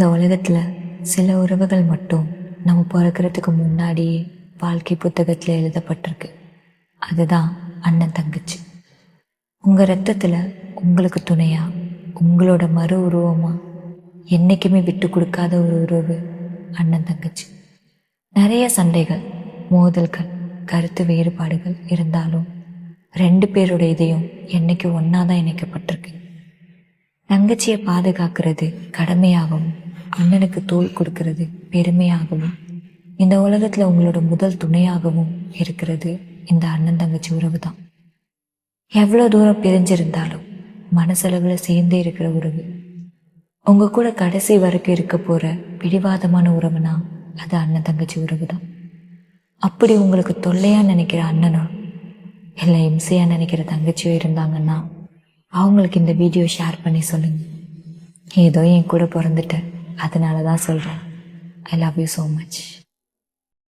இந்த உலகத்தில் சில உறவுகள் மட்டும் நம்ம பிறக்கிறதுக்கு முன்னாடியே வாழ்க்கை புத்தகத்தில் எழுதப்பட்டிருக்கு. அதுதான் அண்ணன் தங்கச்சி. உங்கள் ரத்தத்தில் உங்களுக்கு துணையா, உங்களோட மறு உருவமாக என்றைக்குமே விட்டு கொடுக்காத ஒரு உறவு அண்ணன் தங்கச்சி. நிறைய சண்டைகள், மோதல்கள், கருத்து வேறுபாடுகள் இருந்தாலும் 2 பேரோட இதயம் என்னைக்கு ஒன்றா தான் இணைக்கப்பட்டிருக்கு. தங்கச்சியை பாதுகாக்கிறது கடமையாகவும், அண்ணனுக்கு தோள் கொடுக்கறது பெருமையாகவும், இந்த உலகத்தில் உங்களோட முதல் துணையாகவும் இருக்கிறது இந்த அண்ணன் தங்கச்சி உறவு தான். எவ்வளோ தூரம் பிரிஞ்சிருந்தாலும் மனசளவில் சேர்ந்தே இருக்கிற உறவு. உங்கள் கூட கடைசி வரைக்கும் இருக்க போகிற பிடிவாதமான உறவுனா அது அண்ணன் தங்கச்சி உறவு தான். அப்படி உங்களுக்கு தொல்லையாக நினைக்கிற அண்ணனோ இல்லை இம்சையாக நினைக்கிற தங்கச்சியோ இருந்தாங்கன்னா அவங்களுக்கு இந்த வீடியோ ஷேர் பண்ணி சொல்லுங்கள். ஏதோ என் கூட பிறந்துட்டேன், அதனால தான் சொல்கிறேன். I love you so much.